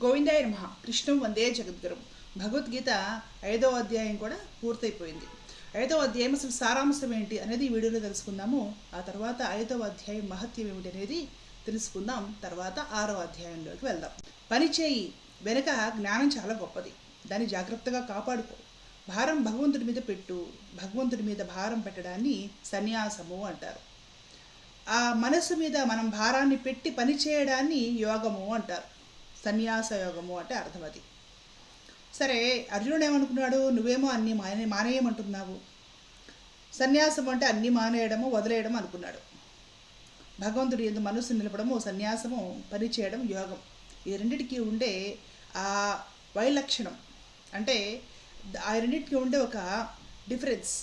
గోవిందాయ నమః. కృష్ణం వందే జగద్గురం. భగవద్గీత 5వ అధ్యాయం కూడా పూర్తయిపోయింది. 5వ అధ్యాయం అసలు సారాంశం ఏంటి అనేది ఈ వీడియోలో తెలుసుకుందాము. ఆ తర్వాత 5వ అధ్యాయం మహత్యం ఏమిటి అనేది తెలుసుకుందాం. తర్వాత 6వ అధ్యాయంలోకి వెళ్దాం. పని చేయి వెనుక జ్ఞానం చాలా గొప్పది. దాన్ని జాగ్రత్తగా కాపాడుకో. భారం భగవంతుడి మీద పెట్టు. భగవంతుడి మీద భారం పెట్టడాన్ని సన్యాసము అంటారు. ఆ మనసు మీద మనం భారాన్ని పెట్టి పని చేయడాన్ని యోగము అంటారు. సన్యాస యోగము అంటే అర్థం అది. సరే, అర్జునుడు ఏమనుకున్నాడు? నువ్వేమో అన్నీ మానేయమంటున్నావు. సన్యాసం అంటే అన్నీ మానేయడము వదిలేయడం అనుకున్నాడు. భగవంతుడి యందు మనసు నిలపడము సన్యాసము, పని చేయడం యోగం. ఈ రెండిటికి ఉండే ఆ వైలక్షణం అంటే ఆ రెండింటికి ఉండే ఒక డిఫరెన్స్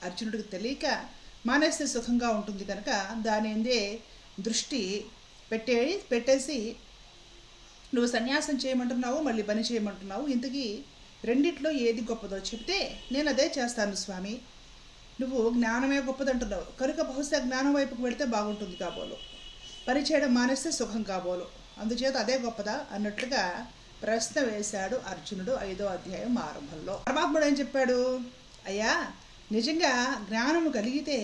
అర్జునుడికి తెలియక మానేస్తే సుఖంగా ఉంటుంది కనుక దాని ఎందే దృష్టి పెట్టేసి నువ్వు సన్యాసం చేయమంటున్నావు, మళ్ళీ పని చేయమంటున్నావు. ఇంతకీ రెండిట్లో ఏది గొప్పదో చెప్తే నేను అదే చేస్తాను స్వామి. నువ్వు జ్ఞానమే గొప్పదంటున్నావు కనుక బహుశా జ్ఞానం వైపుకు వెళితే బాగుంటుంది కాబోలు, పని చేయడం మానేస్తే సుఖం కాబోలు, అందుచేత అదే గొప్పదా అన్నట్లుగా ప్రశ్న వేశాడు అర్జునుడు 5వ అధ్యాయం ఆరంభంలో. పరమాత్ముడు ఏం చెప్పాడు? అయ్యా, నిజంగా జ్ఞానము కలిగితే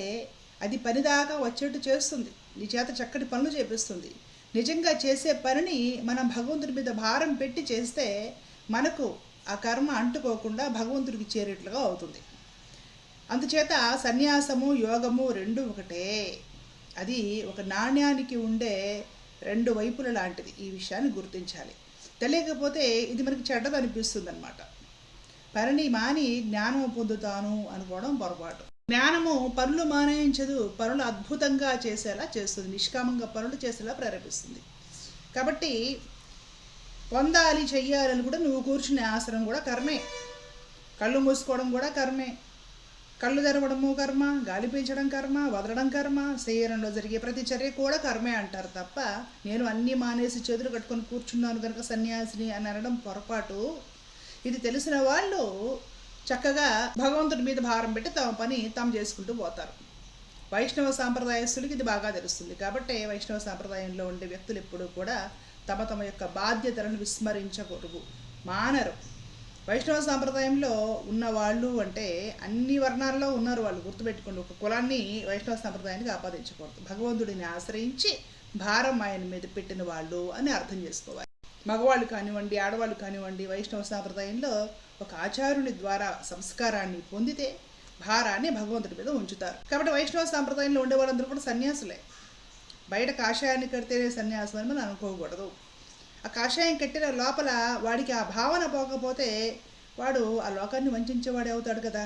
అది పనిదాకా వచ్చేట్టు చేస్తుంది, నీ చేత చక్కటి పనులు చేపిస్తుంది. నిజంగా చేసే పనిని మనం భగవంతుడి మీద భారం పెట్టి చేస్తే మనకు ఆ కర్మ అంటుకోకుండా భగవంతుడికి చేరేట్లుగా అవుతుంది. అందుచేత సన్యాసము యోగము రెండు ఒకటే. అది ఒక నాణ్యానికి ఉండే రెండు వైపుల లాంటిది. ఈ విషయాన్ని గుర్తించాలి. తెలియకపోతే ఇది మనకి చెడ్డది అనిపిస్తుంది అనమాట. పనిని మాని జ్ఞానం పొందుతాను అనుకోవడం పొరపాటు. జ్ఞానము పనులు మానేయించదు, పనులు అద్భుతంగా చేసేలా చేస్తుంది, నిష్కామంగా పనులు చేసేలా ప్రేరేపిస్తుంది. కాబట్టి పొందాలి చెయ్యాలని కూడా నువ్వు కూర్చునే ఆసనం కూడా కర్మే, కళ్ళు మూసుకోవడం కూడా కర్మే, కళ్ళు తెరవడము కర్మ, గాలి పీల్చడం కర్మ, వదలడం కర్మ, శరీరంలో జరిగే ప్రతి చర్య కూడా కర్మే అంటారు తప్ప నేను అన్నీ మానేసి చేతులు కట్టుకొని కూర్చున్నాను కనుక సన్యాసిని అని అనడం పొరపాటు. ఇది తెలిసిన వాళ్ళు చక్కగా భగవంతుడి మీద భారం పెట్టి తమ పని తాము చేసుకుంటూ పోతారు. వైష్ణవ సాంప్రదాయస్తులకి ఇది బాగా తెలుస్తుంది. కాబట్టి వైష్ణవ సాంప్రదాయంలో ఉండే వ్యక్తులు ఎప్పుడూ కూడా తమ తమ యొక్క బాధ్యతలను విస్మరించకూడదు, మానరు. వైష్ణవ సాంప్రదాయంలో ఉన్నవాళ్ళు అంటే అన్ని వర్ణాల్లో ఉన్నారు వాళ్ళు, గుర్తుపెట్టుకోండి. ఒక కులాన్ని వైష్ణవ సాంప్రదాయానికి ఆపాదించకూడదు. భగవంతుడిని ఆశ్రయించి భారం ఆయన మీద పెట్టిన వాళ్ళు అని అర్థం చేసుకోవాలి. మగవాళ్ళు కానివ్వండి, ఆడవాళ్ళు కానివ్వండి, వైష్ణవ సాంప్రదాయంలో ఒక ఆచార్యుని ద్వారా సంస్కారాన్ని పొందితే భారాన్ని భగవంతుడి మీద ఉంచుతారు. కాబట్టి వైష్ణవ సాంప్రదాయంలో ఉండే వాళ్ళందరూ కూడా సన్యాసులే. బయట కాషాయాన్ని కడితేనే సన్యాసం అని మనం అనుకోకూడదు. ఆ కాషాయం కట్టిన లోపల వాడికి ఆ భావన పోకపోతే వాడు ఆ లోకాన్ని వంచేవాడే అవుతాడు కదా.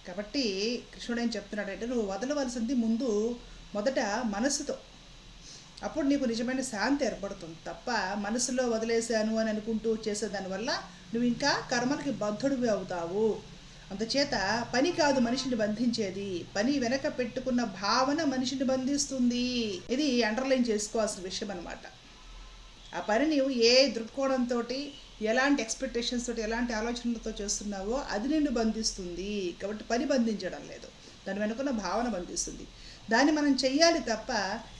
కాబట్టి కృష్ణుడు ఏం చెప్తున్నాడంటే నువ్వు వదలవలసింది ముందు మొదట మనసుతో, అప్పుడు నీకు నిజమైన శాంతి ఏర్పడుతుంది. తప్ప మనసులో వదిలేశాను అని అనుకుంటూ చేసేదానివల్ల నువ్వు ఇంకా కర్మలకి బద్ధుడివి అవుతావు. అందుచేత పని కాదు మనిషిని బంధించేది, పని వెనక పెట్టుకున్న భావన మనిషిని బంధిస్తుంది. ఇది అండర్లైన్ చేసుకోవాల్సిన విషయం అనమాట. ఆ పని నీవు ఏ దృక్కోణంతో, ఎలాంటి ఎక్స్పెక్టేషన్స్ తోటి, ఎలాంటి ఆలోచనలతో చేస్తున్నావో అది నిన్ను బంధిస్తుంది. కాబట్టి పని బంధించడం లేదు, దాని వెనుకున్న భావన బంధిస్తుంది. దాన్ని మనం చెయ్యాలి తప్ప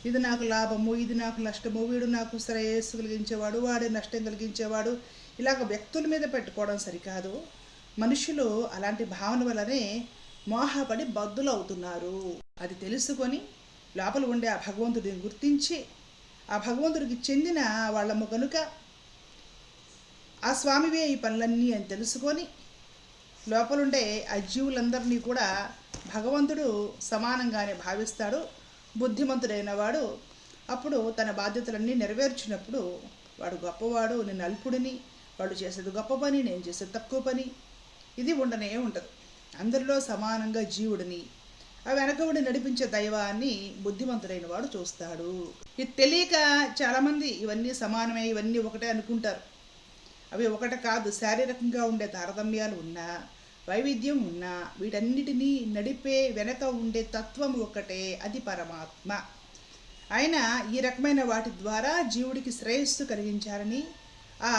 ఇది నాకు లాభము, ఇది నాకు నష్టము, వీడు నాకు శ్రేయస్సు కలిగించేవాడు, వాడే నష్టం కలిగించేవాడు, ఇలాగ వ్యక్తుల మీద పెట్టుకోవడం సరికాదు. మనుషులు అలాంటి భావన వల్లనే మోహపడి బద్దులు అవుతున్నారు. అది తెలుసుకొని లోపల ఉండే ఆ భగవంతుడిని గుర్తించి ఆ భగవంతుడికి చెందిన వాళ్ళము కనుక ఆ స్వామివే ఈ పనులన్నీ అని తెలుసుకొని లోపలుండే ఆ జీవులందరినీ కూడా భగవంతుడు సమానంగానే భావిస్తాడు. బుద్ధిమంతుడైన వాడు అప్పుడు తన బాధ్యతలన్నీ నెరవేర్చినప్పుడు వాడు గొప్పవాడు, నేను అల్పుడిని, వాడు చేసేది గొప్ప పని, నేను చేసేది తక్కువ పని, ఇది ఉండనే ఉండదు. అందరిలో సమానంగా జీవుడిని, ఆ వెనకబడి నడిపించే దైవాన్ని బుద్ధిమంతుడైన వాడు చూస్తాడు. ఇది తెలియక చాలామంది ఇవన్నీ సమానమే, ఇవన్నీ ఒకటే అనుకుంటారు. అవి ఒకటి కాదు. శారీరకంగా ఉండే తారతమ్యాలు ఉన్నా, వైవిధ్యం ఉన్నా, వీటన్నిటినీ నడిపే వెనక ఉండే తత్వం ఒకటే, అది పరమాత్మ. ఆయన ఈ రకమైన వాటి ద్వారా జీవుడికి శ్రేయస్సు కలిగించాలని ఆ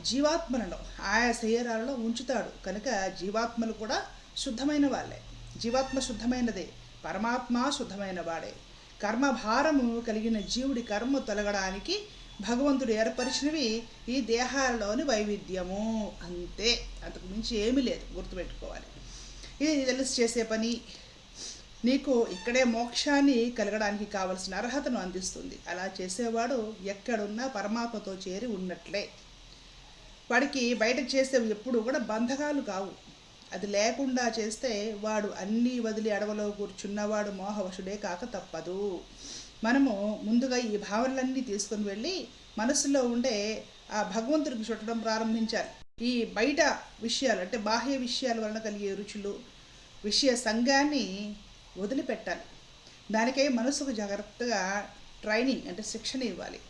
జీవాత్మలను ఆయా శరీరాలలో ఉంచుతాడు. కనుక జీవాత్మలు కూడా శుద్ధమైన వాళ్ళే. జీవాత్మ శుద్ధమైనదే, పరమాత్మ శుద్ధమైన వాడే. కర్మభారము కలిగిన జీవుడి కర్మ తొలగడానికి భగవంతుడు ఏర్పరిచినవి ఈ దేహాలలోని వైవిధ్యము, అంతే. అంతకు మించి ఏమీ లేదు, గుర్తుపెట్టుకోవాలి. ఇది తెలిసి చేసే పని నీకు ఇక్కడే మోక్షాన్ని కలగడానికి కావలసిన అర్హతను అందిస్తుంది. అలా చేసేవాడు ఎక్కడున్నా పరమాత్మతో చేరి ఉన్నట్లే. వాడికి బయట చేసేవి ఎప్పుడు కూడా బంధకాలు కావు. అది లేకుండా చేస్తే వాడు అన్నీ వదిలి అడవిలో కూర్చున్నవాడు మోహవశుడే కాక తప్పదు. మనము ముందుగా ఈ భావనలన్నీ తీసుకుని వెళ్ళి మనసులో ఉండే ఆ భగవంతుడికి చుట్టడం ప్రారంభించాలి. ఈ బయట విషయాలు అంటే బాహ్య విషయాల వలన కలిగే రుచులు, విషయ సంఘాన్ని వదిలిపెట్టాలి. దానికై మనసుకు జాగ్రత్తగా ట్రైనింగ్ అంటే శిక్షణ ఇవ్వాలి.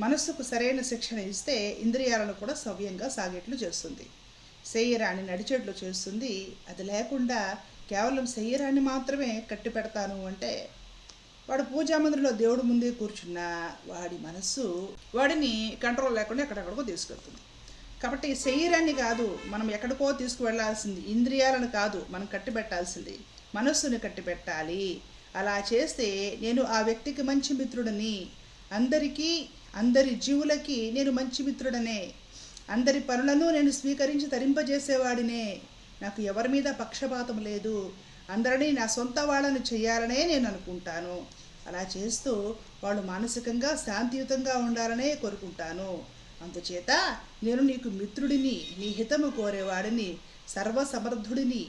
మనస్సుకు సరైన శిక్షణ ఇస్తే ఇంద్రియాలను కూడా సవ్యంగా సాగేట్లు చేస్తుంది. శరీరాన్ని నడిచేట్లు చేస్తుంది. అది లేకుండా కేవలం శరీరాన్ని మాత్రమే కట్టి పెడతాను అంటే వాడు పూజామందిరంలో దేవుడి ముందే కూర్చున్నా వాడి మనస్సు వాడిని కంట్రోల్ లేకుండా ఎక్కడెక్కడికో తీసుకెళ్తుంది. కాబట్టి శరీరాన్ని కాదు మనం ఎక్కడికో తీసుకువెళ్లాల్సింది, ఇంద్రియాలను కాదు మనం కట్టిపెట్టాల్సింది, మనస్సుని కట్టిపెట్టాలి. అలా చేస్తే నేను ఆ వ్యక్తికి మంచి మిత్రుడిని, అందరికీ అందరి జీవులకి నేను మంచి మిత్రుడనే, అందరి పనులను నేను స్వీకరించి తరింపజేసేవాడినే, నాకు ఎవరి మీద పక్షపాతం లేదు, అందరినీ నా సొంత వాళ్ళని చేయాలనే నేను అనుకుంటాను. అలా చేస్తూ వాళ్ళు మానసికంగా శాంతియుతంగా ఉండాలనే కోరుకుంటాను. అందుచేత నేను నీకు మిత్రుడిని, నీ హితము కోరేవాడిని, సర్వసమర్థుడిని,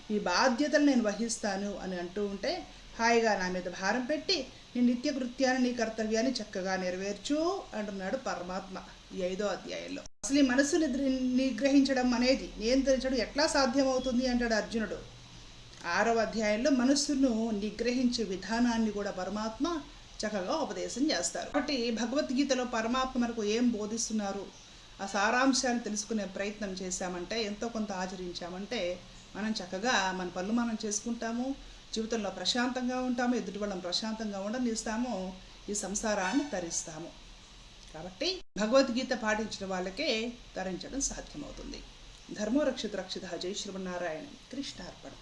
నీ బాధ్యతలు నేను వహిస్తాను అని అంటూ ఉంటే హాయిగా నా మీద భారం పెట్టి నీ నిత్యకృత్యాన్ని, నీ కర్తవ్యాన్ని చక్కగా నెరవేర్చు అంటున్నాడు పరమాత్మ ఈ 5వ అధ్యాయంలో. అసలు ఈ మనసుని నిగ్రహించడం అనేది, నియంత్రించడం ఎట్లా సాధ్యమవుతుంది అంటాడు అర్జునుడు. 6వ అధ్యాయంలో మనస్సును నిగ్రహించే విధానాన్ని కూడా పరమాత్మ చక్కగా ఉపదేశం చేస్తారు. కాబట్టి భగవద్గీతలో పరమాత్మ మనకు ఏం బోధిస్తున్నారు, ఆ సారాంశాన్ని తెలుసుకునే ప్రయత్నం చేశామంటే, ఎంతో కొంత ఆచరించామంటే మనం చక్కగా మన పనులు మనం చేసుకుంటాము, జీవితంలో ప్రశాంతంగా ఉంటాము, ఎదుటి వాళ్ళని ప్రశాంతంగా ఉండనిస్తాము, ఈ సంసారాన్ని తరిస్తాము. కాబట్టి భగవద్గీత పాటించిన వాళ్ళకే తరించడం సాధ్యమవుతుంది. ధర్మో రక్షిత రక్షిత. జై శ్రీమన్నారాయణ. కృష్ణార్పణ.